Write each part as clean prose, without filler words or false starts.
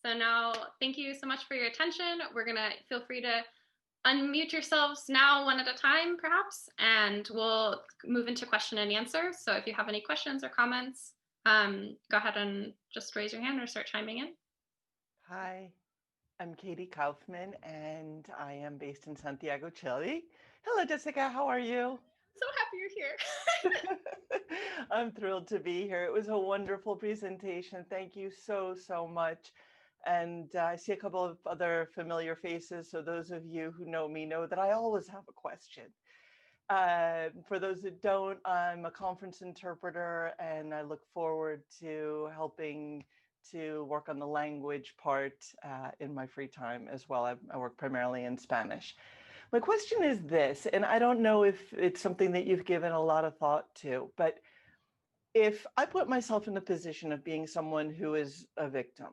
So now, thank you so much for your attention. We're gonna feel free to unmute yourselves now one at a time, perhaps, and we'll move into question and answer. So if you have any questions or comments, go ahead and just raise your hand or start chiming in. Hi, I'm Katie Kaufman, and I am based in Santiago, Chile. Hello, Jessica. How are you? So happy you're here. I'm thrilled to be here. It was a wonderful presentation. Thank you so much. And I see a couple of other familiar faces. So those of you who know me know that I always have a question. For those that don't, I'm a conference interpreter, and I look forward to helping to work on the language part in my free time as well. I work primarily in Spanish. My question is this, and I don't know if it's something that you've given a lot of thought to, but if I put myself in the position of being someone who is a victim,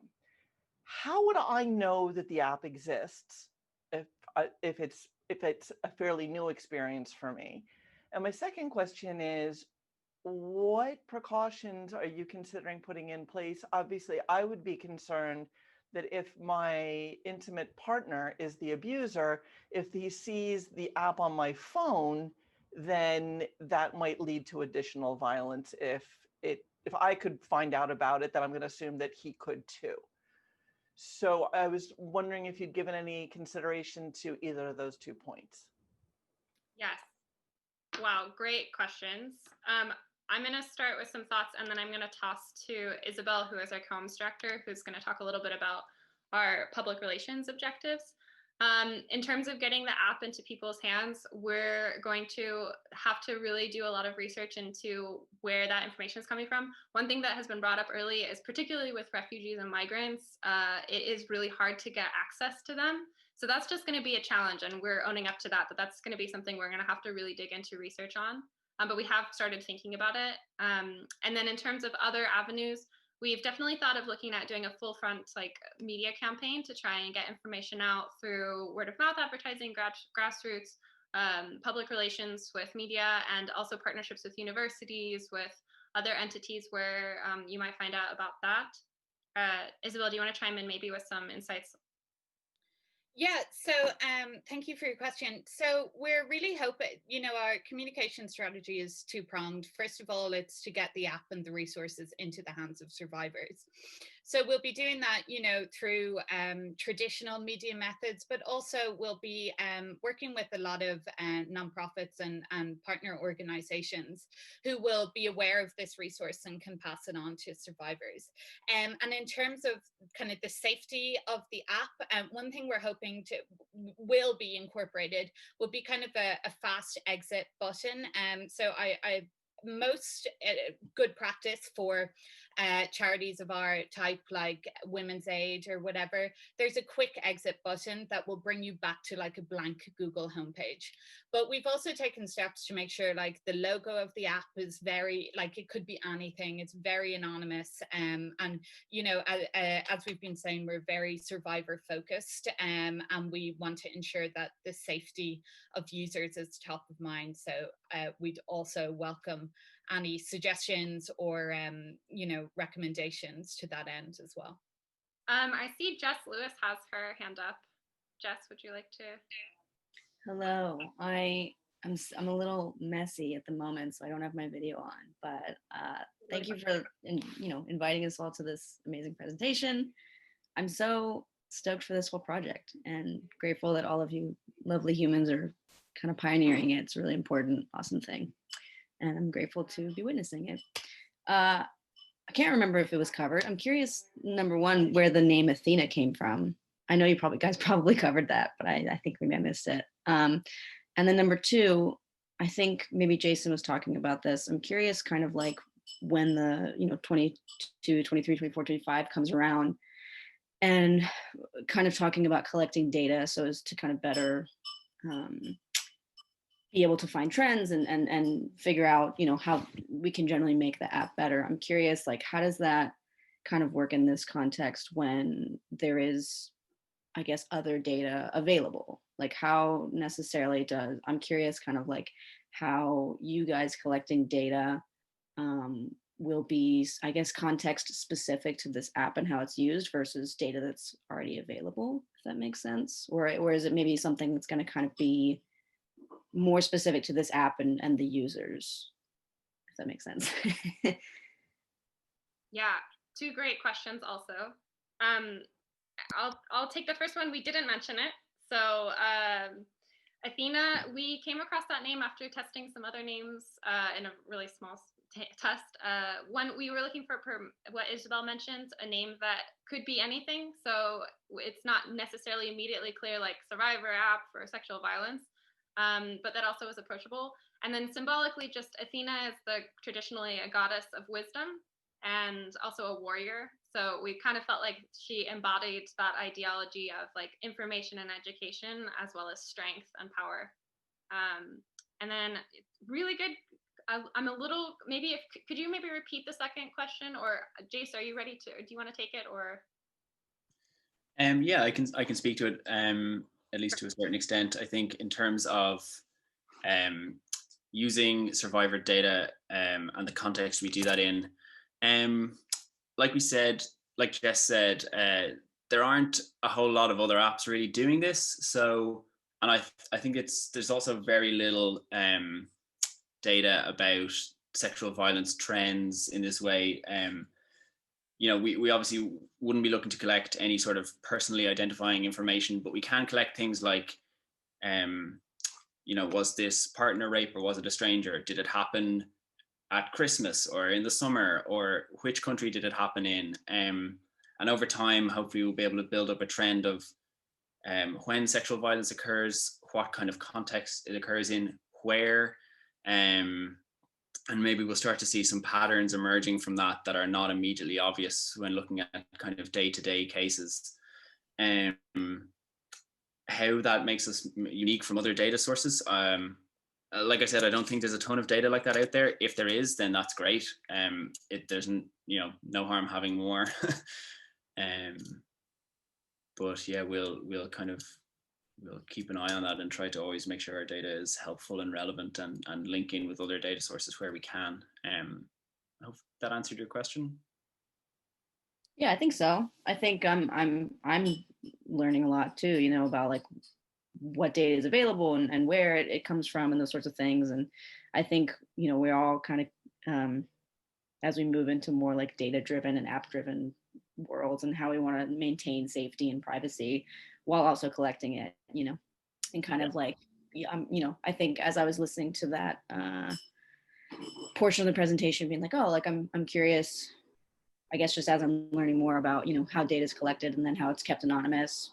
how would I know that the app exists if if it's a fairly new experience for me? And my second question is, what precautions are you considering putting in place? Obviously, I would be concerned that if my intimate partner is the abuser, if he sees the app on my phone, then that might lead to additional violence. If I could find out about it, then I'm going to assume that he could too. So I was wondering if you'd given any consideration to either of those 2 points. Yes. Wow, great questions. I'm going to start with some thoughts, and then I'm going to toss to Isabel, who is our comms director, who's going to talk a little bit about our public relations objectives. In terms of getting the app into people's hands, we're going to have to really do a lot of research into where that information is coming from. One thing that has been brought up early is, particularly with refugees and migrants, it is really hard to get access to them. So that's just going to be a challenge, and we're owning up to that, but that's going to be something we're going to have to really dig into research on. But we have started thinking about it. And then in terms of other avenues, we've definitely thought of looking at doing a full front media campaign to try and get information out through word of mouth advertising, grassroots, public relations with media, and also partnerships with universities, with other entities where you might find out about that. Isabel, do you want to chime in maybe with some insights? Yeah, so thank you for your question. So we're really hoping, our communication strategy is two-pronged. First of all, it's to get the app and the resources into the hands of survivors. So we'll be doing that, through traditional media methods, but also we'll be working with a lot of nonprofits and partner organizations who will be aware of this resource and can pass it on to survivors. And in terms of kind of the safety of the app, one thing we're hoping will be incorporated will be kind of a fast exit button. So I most good practice for charities of our type, like Women's Aid or whatever, there's a quick exit button that will bring you back to like a blank Google homepage. But we've also taken steps to make sure like the logo of the app is very, like, it could be anything, it's very anonymous. And as we've been saying, we're very survivor focused, and we want to ensure that the safety of users is top of mind. So we'd also welcome any suggestions or recommendations to that end as well. I see Jess Lewis has her hand up. Jess, would you like to? Hello. I'm a little messy at the moment, so I don't have my video on. But thank you for inviting us all to this amazing presentation. I'm so stoked for this whole project and grateful that all of you lovely humans are kind of pioneering it. It's a really important, awesome thing, and I'm grateful to be witnessing it. I can't remember if it was covered. I'm curious, number one, where the name Athena came from. I know you guys probably covered that, but I think we may have missed it. And then number two, I think maybe Jason was talking about this. I'm curious kind of like when the 22, 23, 24, 25 comes around, and kind of talking about collecting data so as to kind of better be able to find trends and figure out, how we can generally make the app better. I'm curious, like, how does that kind of work in this context when there is, I guess, other data available? Like, how necessarily I'm curious kind of like how you guys collecting data will be, I guess, context specific to this app and how it's used versus data that's already available, if that makes sense? Or is it maybe something that's going to kind of be more specific to this app and the users, if that makes sense? Yeah, two great questions also. I'll take the first one. We didn't mention it. So Athena, we came across that name after testing some other names in a really small test. One, we were looking for what Isabel mentioned, a name that could be anything. So it's not necessarily immediately clear, like survivor app for sexual violence, but that also is approachable. And then symbolically, just Athena is traditionally a goddess of wisdom and also a warrior. So we kind of felt like she embodied that ideology of like information and education, as well as strength and power. And then really good. I'm a little, maybe if, could you maybe repeat the second question, or Jace, are you ready to, do you want to take it, or? Yeah, I can speak to it at least to a certain extent. I think in terms of using survivor data and the context we do that in, like we said, like Jess said, there aren't a whole lot of other apps really doing this. So, and I think there's also very little data about sexual violence trends in this way. You know, we obviously wouldn't be looking to collect any sort of personally identifying information, but we can collect things like, you know, was this partner rape or was it a stranger? Did it happen at Christmas or in the summer, or which country did it happen in? And over time, hopefully we'll be able to build up a trend of when sexual violence occurs, what kind of context it occurs in, where, and maybe we'll start to see some patterns emerging from that that are not immediately obvious when looking at kind of day-to-day cases. How that makes us unique from other data sources. Like I said, I don't think there's a ton of data like that out there. If there is, then that's great. There's no harm having more. But yeah, we'll keep an eye on that and try to always make sure our data is helpful and relevant and link in with other data sources where we can. I hope that answered your question. Yeah, I think so. I think I'm learning a lot too, you know, about like what data is available and where it comes from and those sorts of things. And I think, you know, we're all kind of as we move into more like data driven and app driven worlds and how we want to maintain safety and privacy while also collecting it, you know, and kind of like, you know, I think as I was listening to that portion of the presentation, being like, oh, like I'm curious, I guess just as I'm learning more about, you know, how data is collected and then how it's kept anonymous,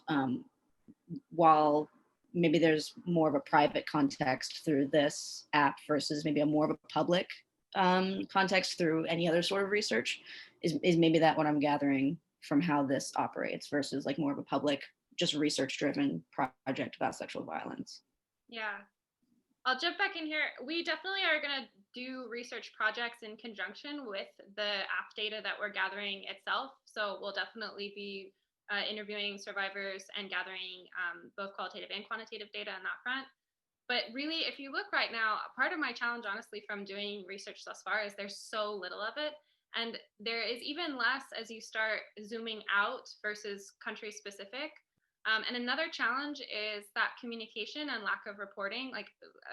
while maybe there's more of a private context through this app versus maybe a more of a public context through any other sort of research, is maybe that what I'm gathering from how this operates versus like more of a public, just research driven project about sexual violence. Yeah, I'll jump back in here. We definitely are going to do research projects in conjunction with the app data that we're gathering itself. So we'll definitely be interviewing survivors and gathering both qualitative and quantitative data on that front. But really, if you look right now, part of my challenge, honestly, from doing research thus far is there's so little of it. And there is even less as you start zooming out versus country specific. And another challenge is that communication and lack of reporting. Like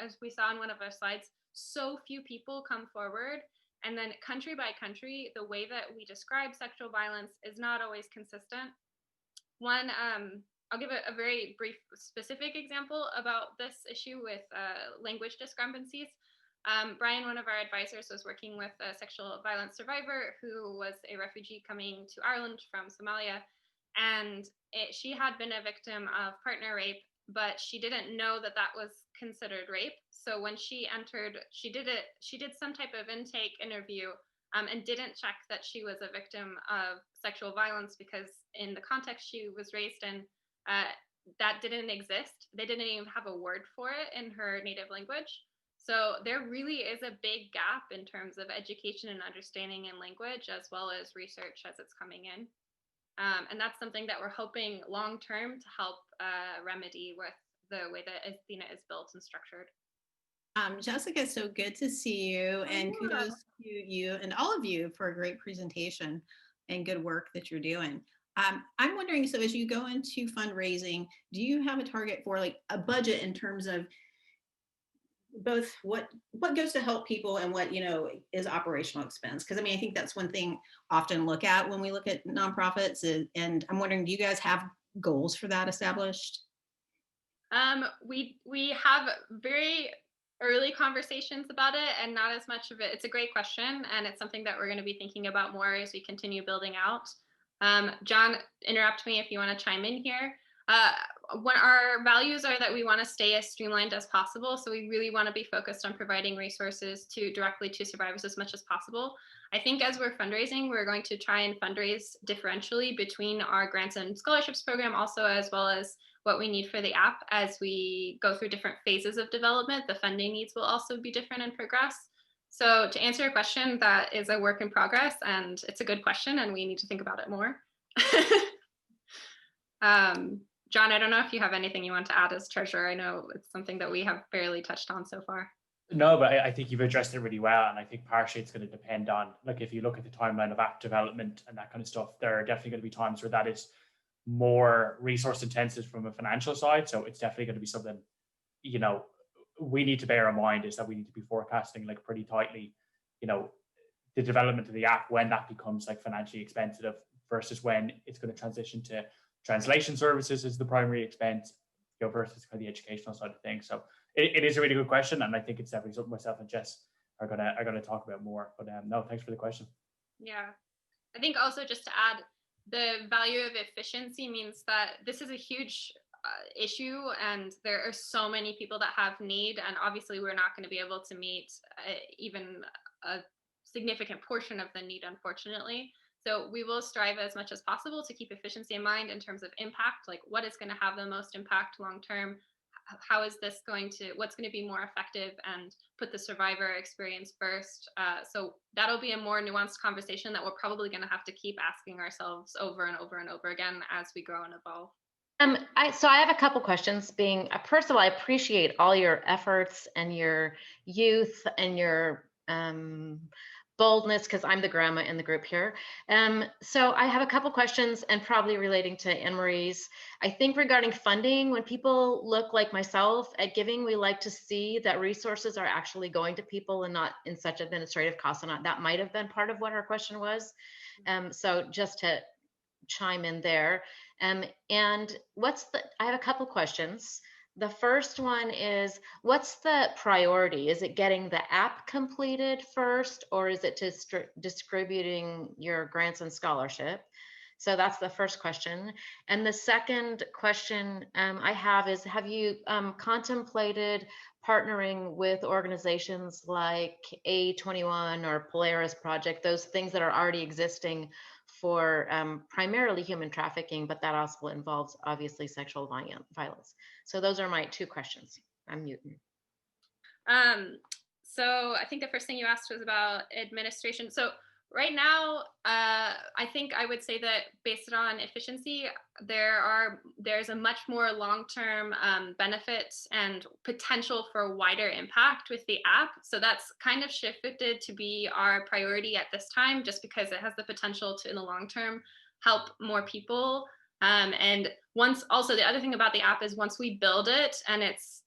as we saw in one of our slides, so few people come forward. And then country by country, the way that we describe sexual violence is not always consistent. One, I'll give a very brief specific example about this issue with language discrepancies. Brian, one of our advisors, was working with a sexual violence survivor who was a refugee coming to Ireland from Somalia. And she had been a victim of partner rape, but she didn't know that that was considered rape. So when she entered, she did some type of intake interview and didn't check that she was a victim of sexual violence, because in the context she was raised in, that didn't exist. They didn't even have a word for it in her native language. So there really is a big gap in terms of education and understanding in language, as well as research as it's coming in. And that's something that we're hoping long-term to help remedy with the way that Athena is built and structured. Jessica, so good to see you, and kudos to you and all of you for a great presentation and good work that you're doing. I'm wondering, so as you go into fundraising, do you have a target for like a budget in terms of both what goes to help people and what, you know, is operational expense? Because I mean, I think that's one thing often look at when we look at nonprofits, and I'm wondering, do you guys have goals for that established? We have very early conversations about it and not as much of it. It's a great question, and it's something that we're going to be thinking about more as we continue building out. John, interrupt me if you want to chime in here. What our values are that we want to stay as streamlined as possible. So we really want to be focused on providing resources directly to survivors as much as possible. I think as we're fundraising, we're going to try and fundraise differentially between our grants and scholarships program, also as well as what we need for the app. As we go through different phases of development, the funding needs will also be different and progress. So to answer your question, that is a work in progress, and it's a good question, and we need to think about it more. John, I don't know if you have anything you want to add as treasurer. I know it's something that we have barely touched on so far. No, but I think you've addressed it really well. And I think partially it's going to depend on, like, if you look at the timeline of app development and that kind of stuff, there are definitely going to be times where that is more resource intensive from a financial side. So it's definitely going to be something, you know, we need to bear in mind, is that we need to be forecasting like pretty tightly, you know, the development of the app, when that becomes like financially expensive versus when it's going to transition to translation services as the primary expense, you know, versus kind of the educational side of things. So it is a really good question, and I think it's definitely something myself and Jess are gonna talk about more. But no, thanks for the question. Yeah, I think also just to add, the value of efficiency means that this is a huge issue, and there are so many people that have need, and obviously we're not going to be able to meet even a significant portion of the need, unfortunately. So we will strive as much as possible to keep efficiency in mind in terms of impact, like what is going to have the most impact long term, how is this going to, what's going to be more effective, and put the survivor experience first. So that'll be a more nuanced conversation that we're probably going to have to keep asking ourselves over and over and over again as we grow and evolve. So I have a couple questions. First of all, I appreciate all your efforts and your youth and your boldness, because I'm the grandma in the group here. So I have a couple questions, and probably relating to Anne-Marie's. I think regarding funding, when people look like myself at giving, we like to see that resources are actually going to people and not in such administrative costs. And that might have been part of what her question was. So just to chime in there. And I have a couple questions. The first one is, what's the priority? Is it getting the app completed first, or is it distributing your grants and scholarship? So that's the first question. And the second question I have is, have you contemplated partnering with organizations like A21 or Polaris Project, those things that are already existing for primarily human trafficking, but that also involves obviously sexual violence? So those are my two questions. I'm muting. So I think the first thing you asked was about administration. So right now, I think I would say that based on efficiency, there's a much more long-term benefit and potential for wider impact with the app. So that's kind of shifted to be our priority at this time, just because it has the potential to, in the long term, help more people. And also the other thing about the app is, once we build it and it's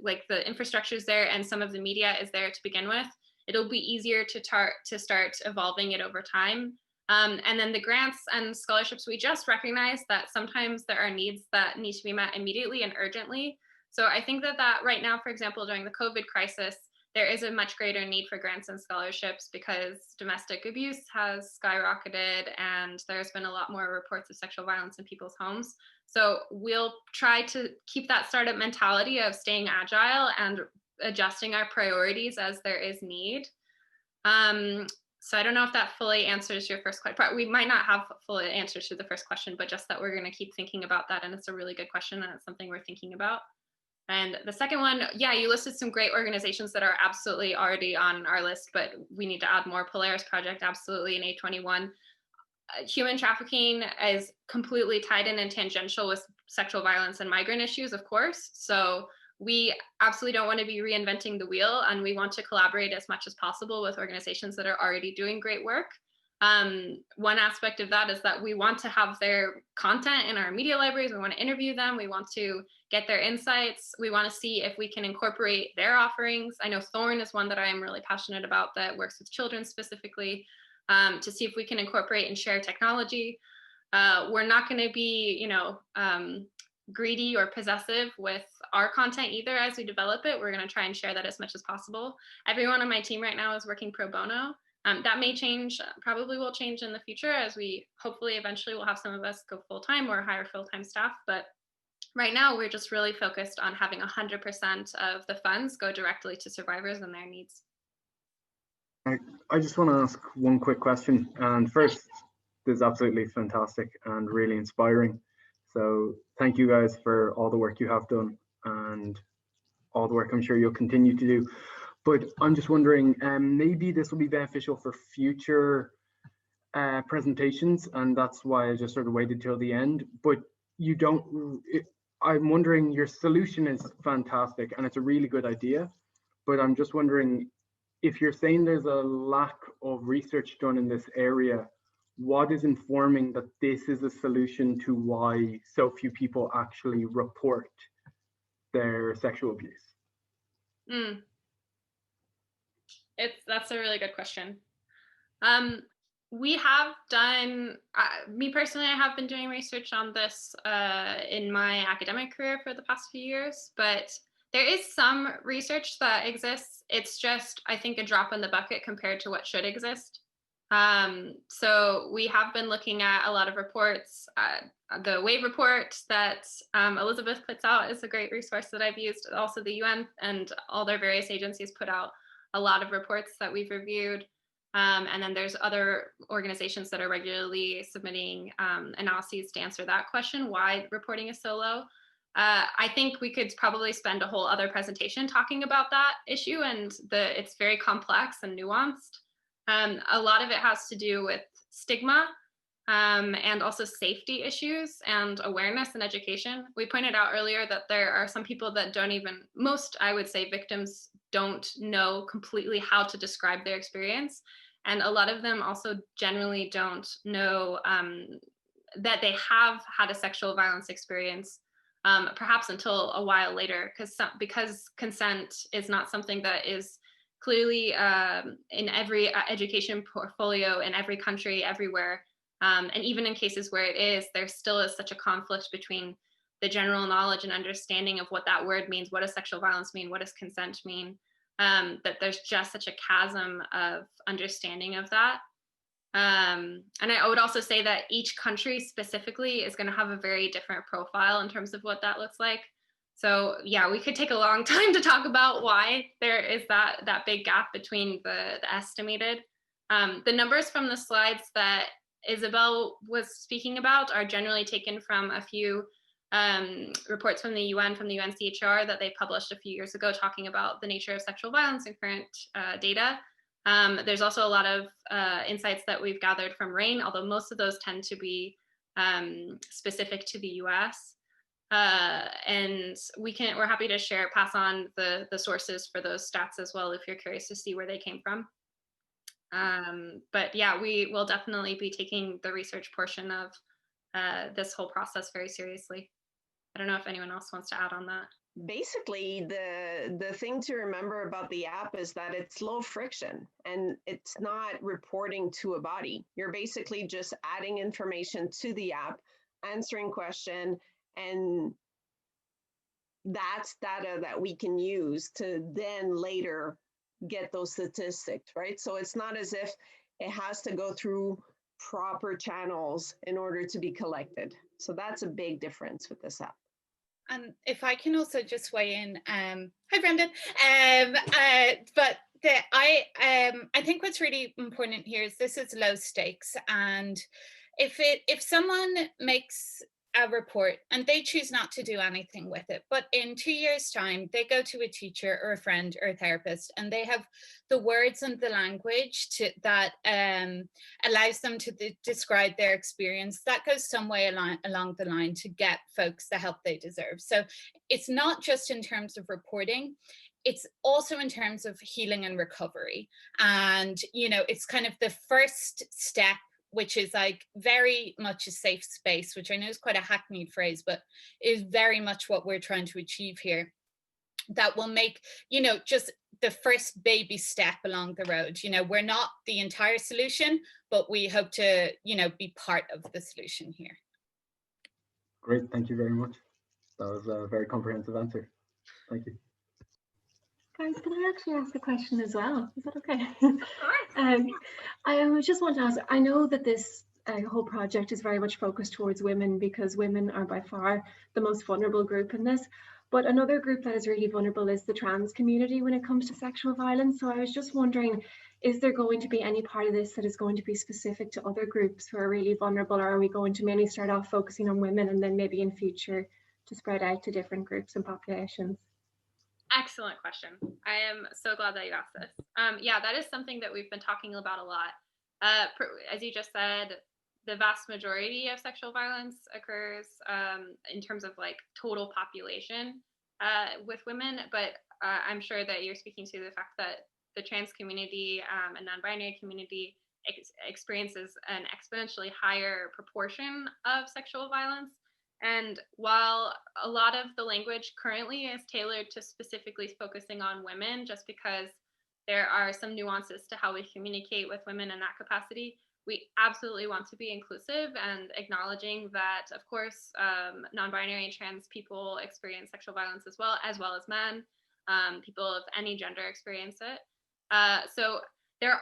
like the infrastructure is there and some of the media is there to begin with, it'll be easier to start evolving it over time. And then the grants and scholarships, we just recognize that sometimes there are needs that need to be met immediately and urgently. So I think that right now, for example, during the COVID crisis, there is a much greater need for grants and scholarships because domestic abuse has skyrocketed, and there's been a lot more reports of sexual violence in people's homes. So we'll try to keep that startup mentality of staying agile and adjusting our priorities as there is need. So I don't know if that fully answers your first question. We might not have full answers to the first question, but just that we're going to keep thinking about that. And it's a really good question, and it's something we're thinking about. And the second one, yeah, you listed some great organizations that are absolutely already on our list, but we need to add more. Polaris Project, absolutely, and A21. Human trafficking is completely tied in and tangential with sexual violence and migrant issues, of course. So we absolutely don't want to be reinventing the wheel, and we want to collaborate as much as possible with organizations that are already doing great work. One aspect of that is that we want to have their content in our media libraries. We want to interview them. We want to get their insights. We want to see if we can incorporate their offerings. I know Thorn is one that I am really passionate about that works with children specifically, to see if we can incorporate and share technology. We're not going to be, greedy or possessive with our content either as we develop it. We're going to try and share that as much as possible. Everyone on my team right now is working pro bono. That may change, probably will change in the future, as we hopefully eventually will have some of us go full-time or hire full-time staff. But right now we're just really focused on having 100% of the funds go directly to survivors and their needs. I just want to ask one quick question. And first, this is absolutely fantastic and really inspiring. So thank you guys for all the work you have done and all the work I'm sure you'll continue to do. But I'm just wondering, maybe this will be beneficial for future presentations, and that's why I just sort of waited till the end. But I'm wondering, your solution is fantastic and it's a really good idea, but I'm just wondering, if you're saying there's a lack of research done in this area, what is informing that this is a solution to why so few people actually report their sexual abuse? That's a really good question. We have done, me personally, I have been doing research on this in my academic career for the past few years, but there is some research that exists. It's just, I think, a drop in the bucket compared to what should exist. So we have been looking at a lot of reports. The WAVE report that Elizabeth puts out is a great resource that I've used. Also the UN and all their various agencies put out a lot of reports that we've reviewed. And then there's other organizations that are regularly submitting analyses to answer that question, why reporting is so low. I think we could probably spend a whole other presentation talking about that issue, and it's very complex and nuanced. A lot of it has to do with stigma and also safety issues and awareness and education. We pointed out earlier that there are some people that don't even, most, I would say, victims don't know completely how to describe their experience. And a lot of them also generally don't know that they have had a sexual violence experience, perhaps until a while later, because consent is not something that is clearly in every education portfolio in every country, everywhere. And even in cases where it is, there still is such a conflict between the general knowledge and understanding of what that word means, what does sexual violence mean, what does consent mean, that there's just such a chasm of understanding of that. And I would also say that each country specifically is going to have a very different profile in terms of what that looks like. So yeah, we could take a long time to talk about why there is that big gap between the estimated. The numbers from the slides that Isabel was speaking about are generally taken from a few reports from the UN, from the UNCHR, that they published a few years ago talking about the nature of sexual violence and current data. There's also a lot of insights that we've gathered from RAINN, although most of those tend to be specific to the US. And we're happy to pass on the sources for those stats as well if you're curious to see where they came from. But yeah, we will definitely be taking the research portion of this whole process very seriously. I don't know if anyone else wants to add on that. Basically, the thing to remember about the app is that it's low friction and it's not reporting to a body. You're basically just adding information to the app, answering question, and that's data that we can use to then later get those statistics, right? So it's not as if it has to go through proper channels in order to be collected. So that's a big difference with this app. And if I can also just weigh in, hi Brendan, but I think what's really important here is this is low stakes, and if someone makes a report and they choose not to do anything with it, but in 2 years' time, they go to a teacher or a friend or a therapist and they have the words and the language that allows them to describe their experience, that goes some way along the line to get folks the help they deserve. So it's not just in terms of reporting, it's also in terms of healing and recovery. And, you know, it's kind of the first step, which is like very much a safe space, which I know is quite a hackneyed phrase, but is very much what we're trying to achieve here. That will make, you know, just the first baby step along the road. You know, we're not the entire solution, but we hope to, you know, be part of the solution here. Great, thank you very much. That was a very comprehensive answer. Thank you. Guys, can I actually ask a question as well? Is that okay? Sure. I just want to ask, I know that this whole project is very much focused towards women because women are by far the most vulnerable group in this. But another group that is really vulnerable is the trans community when it comes to sexual violence. So I was just wondering, is there going to be any part of this that is going to be specific to other groups who are really vulnerable, or are we going to mainly start off focusing on women and then maybe in future to spread out to different groups and populations? Excellent question. I am so glad that you asked this. Yeah, that is something that we've been talking about a lot. As you just said, the vast majority of sexual violence occurs in terms of like total population with women, but I'm sure that you're speaking to the fact that the trans community and non-binary community experiences an exponentially higher proportion of sexual violence. And while a lot of the language currently is tailored to specifically focusing on women, just because there are some nuances to how we communicate with women in that capacity, we absolutely want to be inclusive and acknowledging that, of course, non-binary and trans people experience sexual violence as well as men. People of any gender experience it. So there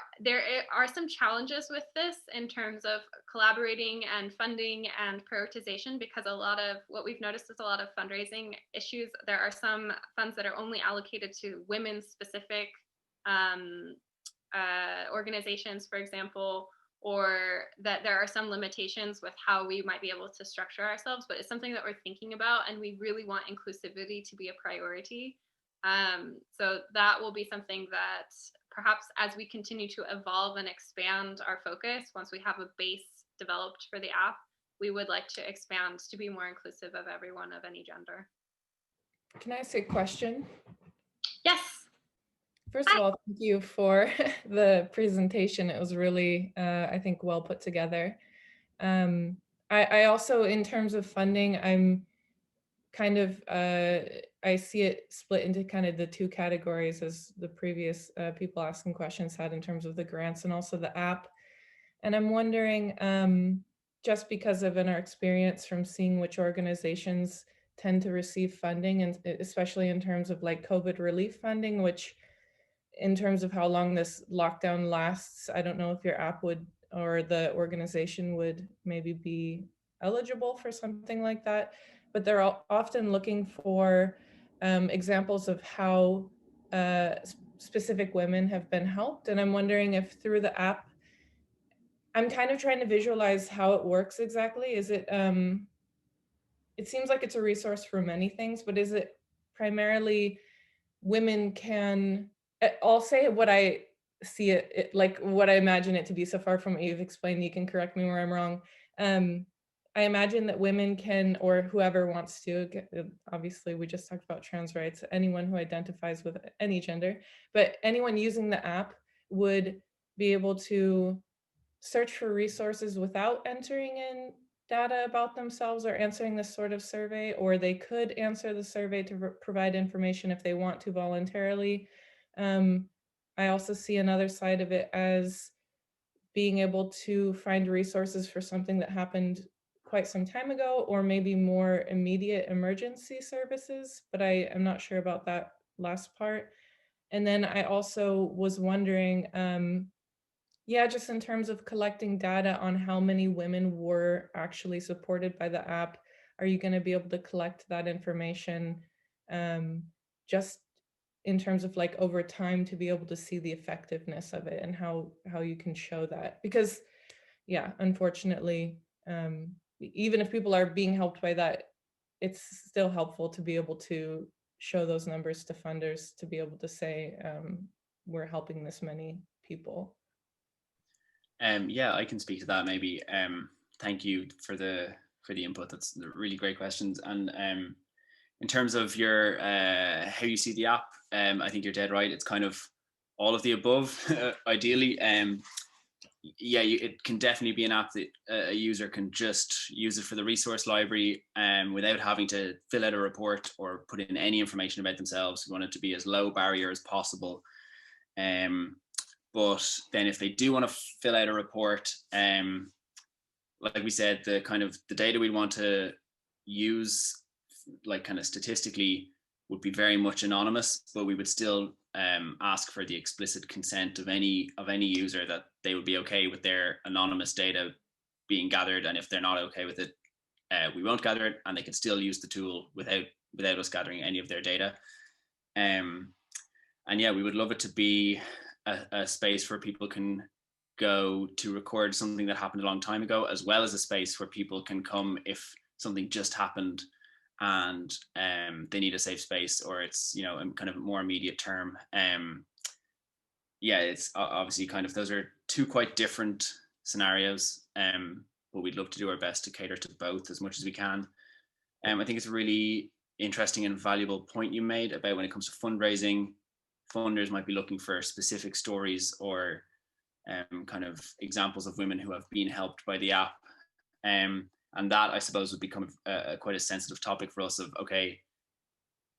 are some challenges with this in terms of collaborating and funding and prioritization, because a lot of what we've noticed is a lot of fundraising issues. There are some funds that are only allocated to women-specific organizations, for example, or that there are some limitations with how we might be able to structure ourselves, but it's something that we're thinking about, and we really want inclusivity to be a priority. So that will be something that perhaps as we continue to evolve and expand our focus, once we have a base developed for the app, we would like to expand to be more inclusive of everyone of any gender. Can I ask a question? Yes. First of all, thank you for the presentation. It was really, I think, well put together. I also, in terms of funding, I'm kind of, I see it split into kind of the two categories as the previous people asking questions had in terms of the grants and also the app. And I'm wondering, just because of our experience from seeing which organizations tend to receive funding, and especially in terms of like COVID relief funding, which in terms of how long this lockdown lasts, I don't know if your app would, or the organization would maybe be eligible for something like that. But they're often looking for examples of how specific women have been helped. And I'm wondering if through the app, I'm kind of trying to visualize how it works exactly. Is it, it seems like it's a resource for many things, but is it primarily women can, I'll say what I see it like what I imagine it to be so far from what you've explained. You can correct me where I'm wrong. I imagine that women can, or whoever wants to, obviously we just talked about trans rights, anyone who identifies with any gender, but anyone using the app would be able to search for resources without entering in data about themselves or answering this sort of survey, or they could answer the survey to provide information if they want to voluntarily. I also see another side of it as being able to find resources for something that happened quite some time ago, or maybe more immediate emergency services, but I am not sure about that last part. And then I also was wondering, yeah, just in terms of collecting data on how many women were actually supported by the app, are you going to be able to collect that information just in terms of like over time to be able to see the effectiveness of it and how you can show that? Because yeah, unfortunately, even if people are being helped by that, it's still helpful to be able to show those numbers to funders to be able to say we're helping this many people. Yeah, I can speak to that maybe. Thank you for the input. That's really great questions. And in terms of your how you see the app, I think you're dead right. It's kind of all of the above, ideally. Yeah, it can definitely be an app that a user can just use it for the resource library without having to fill out a report or put in any information about themselves. We want it to be as low barrier as possible. But then if they do want to fill out a report, like we said, the data we want to use, like kind of statistically, would be very much anonymous, but we would still ask for the explicit consent of any user that they would be okay with their anonymous data being gathered, and if they're not okay with it, we won't gather it, and they can still use the tool without us gathering any of their data. And yeah, we would love it to be a space where people can go to record something that happened a long time ago, as well as a space where people can come if something just happened and they need a safe space, or it's kind of more immediate term. Yeah, it's obviously kind of, those are two quite different scenarios, but we'd love to do our best to cater to both as much as we can. I think it's a really interesting and valuable point you made about when it comes to fundraising, funders might be looking for specific stories or kind of examples of women who have been helped by the app. And that, I suppose, would become quite a sensitive topic for us of, okay,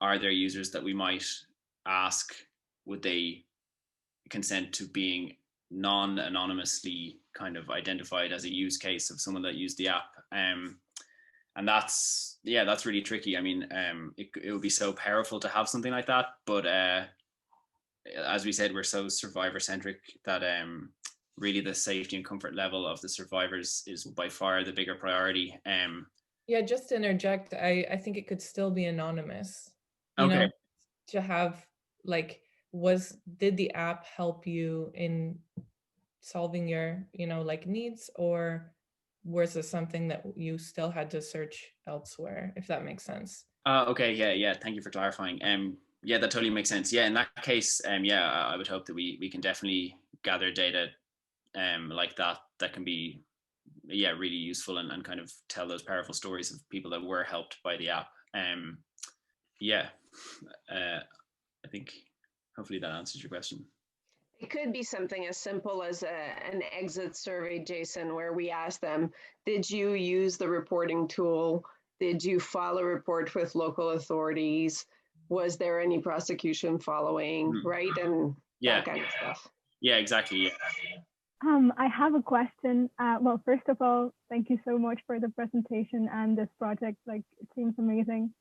are there users that we might ask, would they consent to being non-anonymously kind of identified as a use case of someone that used the app? And that's really tricky. I mean, it would be so powerful to have something like that, but as we said, we're so survivor centric that really the safety and comfort level of the survivors is by far the bigger priority. Yeah, just to interject, I think it could still be anonymous. Okay. To have like, did the app help you in solving your, like needs, or was this something that you still had to search elsewhere, if that makes sense? Okay, yeah. Thank you for clarifying. Yeah, that totally makes sense. Yeah, in that case, yeah, I would hope that we can definitely gather data like that can be, yeah, really useful and kind of tell those powerful stories of people that were helped by the app. Yeah, I think hopefully that answers your question. It could be something as simple as an exit survey, Jason, where we ask them, did you use the reporting tool? Did you file a report with local authorities? Was there any prosecution following, right? And that kind of stuff. Yeah, exactly. Yeah. I have a question. Well, first of all, thank you so much for the presentation and this project. Like, it seems amazing.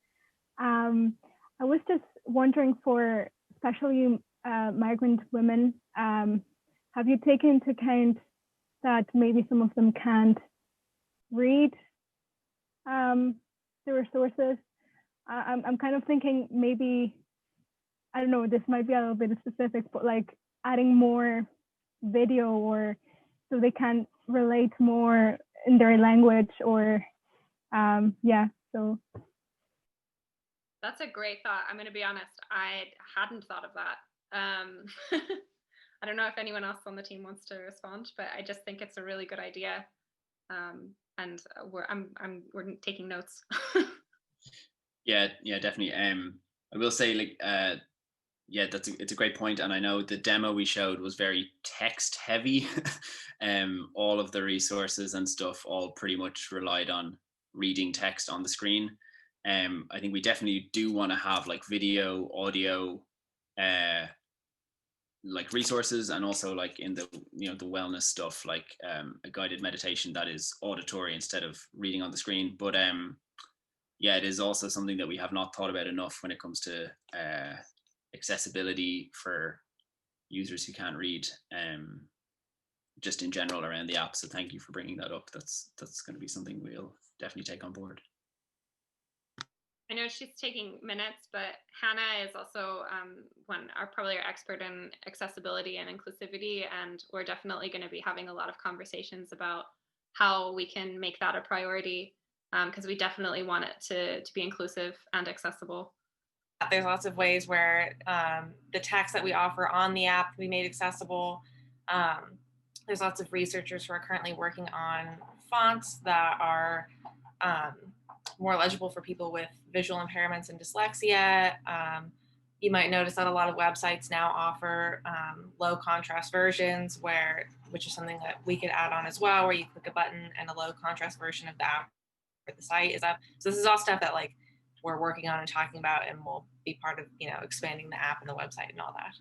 I was just wondering, for especially migrant women, have you taken into account that maybe some of them can't read the resources? I'm kind of thinking maybe, I don't know, this might be a little bit specific, but like adding more video, or so they can relate more in their language, or yeah, so. That's a great thought. I'm going to be honest, I hadn't thought of that. I don't know if anyone else on the team wants to respond, but I just think it's a really good idea. And we're taking notes. Yeah, definitely. I will say, like, yeah, it's a great point, and I know the demo we showed was very text heavy. All of the resources and stuff all pretty much relied on reading text on the screen. I think we definitely do want to have like video, audio, like resources, and also like in the the wellness stuff, like a guided meditation that is auditory instead of reading on the screen. But yeah, it is also something that we have not thought about enough when it comes to accessibility for users who can't read, just in general around the app. So thank you for bringing that up. That's going to be something we'll definitely take on board. I know she's taking minutes, but Hannah is also probably our expert in accessibility and inclusivity, and we're definitely going to be having a lot of conversations about how we can make that a priority, because we definitely want it to be inclusive and accessible. There's lots of ways where the text that we offer on the app can be made accessible. There's lots of researchers who are currently working on fonts that are more legible for people with visual impairments and dyslexia. You might notice that a lot of websites now offer low contrast versions, which is something that we could add on as well, where you click a button and a low contrast version of the app or the site is up. So this is all stuff that like we're working on and talking about, and will be part of, you know, expanding the app and the website and all that.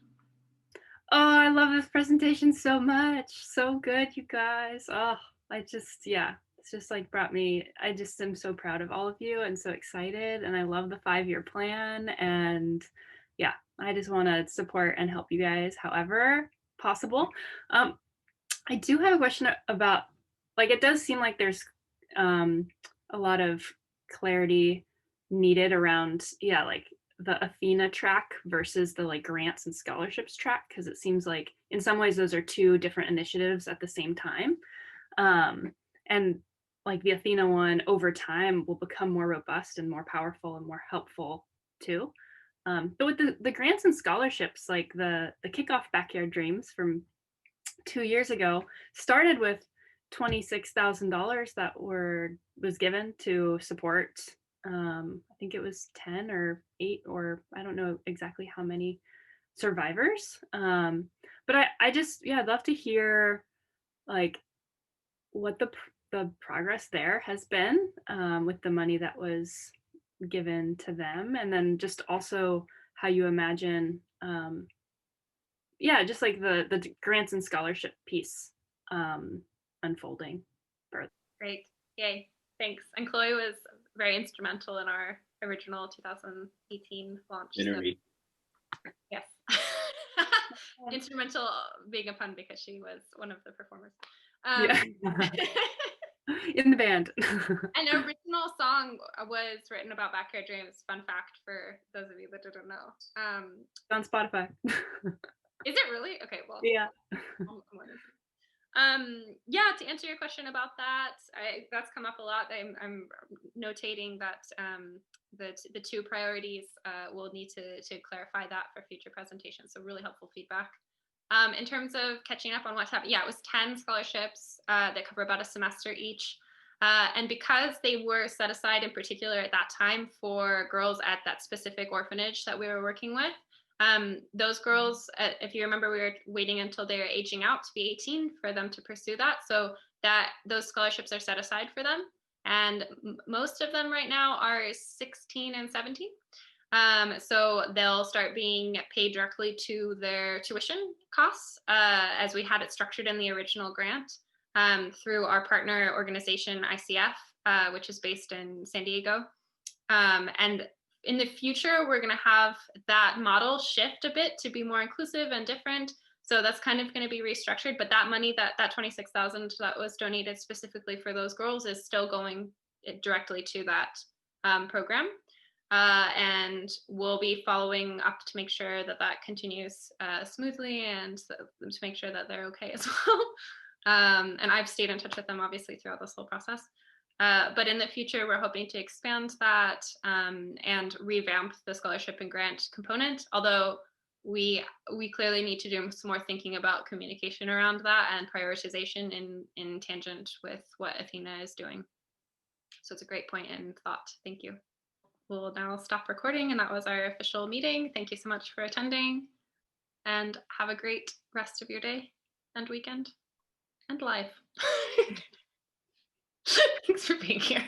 Oh, I love this presentation so much. So good, you guys. Oh, it's just like brought me, I just am so proud of all of you and so excited. And I love the 5-year plan. And yeah, I just want to support and help you guys however possible. I do have a question about, like, it does seem like there's a lot of clarity needed around, like the Athena track versus the like grants and scholarships track, because it seems like in some ways those are two different initiatives at the same time. And like the Athena one over time will become more robust and more powerful and more helpful too. But with the grants and scholarships, like the kickoff Backyard Dreams from 2 years ago started with $26,000 that was given to support, I think it was 10 or 8, or I don't know exactly how many survivors. But I just, I'd love to hear like what the progress there has been with the money that was given to them, and then just also how you imagine, just like the grants and scholarship piece unfolding further. Great, yay, thanks. And Chloe was very instrumental in our original 2018 launch. Literally. So, yes. Instrumental being a pun because she was one of the performers. In the band. An original song was written about Backyard Dreams. Fun fact for those of you that didn't know. On Spotify. Is it really? Okay, well. Yeah. To answer your question about that, that's come up a lot. I'm notating that the 2 priorities will need to clarify that for future presentations. So really helpful feedback. In terms of catching up on what's happened, it was 10 scholarships that cover about a semester each. And because they were set aside in particular at that time for girls at that specific orphanage that we were working with, those girls, if you remember, we were waiting until they were aging out to be 18 for them to pursue that. So that those scholarships are set aside for them. And most of them right now are 16 and 17. So they'll start being paid directly to their tuition costs, as we had it structured in the original grant, through our partner organization, ICF, which is based in San Diego. And in the future, we're going to have that model shift a bit to be more inclusive and different. So that's kind of going to be restructured. But that money, that $26,000 that was donated specifically for those girls, is still going directly to that program. And we'll be following up to make sure that that continues smoothly, and to make sure that they're okay as well. And I've stayed in touch with them obviously throughout this whole process. But in the future, we're hoping to expand that and revamp the scholarship and grant component, although we clearly need to do some more thinking about communication around that and prioritization in tangent with what Athena is doing. So it's a great point and thought. Thank you. We'll now stop recording, and that was our official meeting. Thank you so much for attending, and have a great rest of your day and weekend and life. Thanks for being here.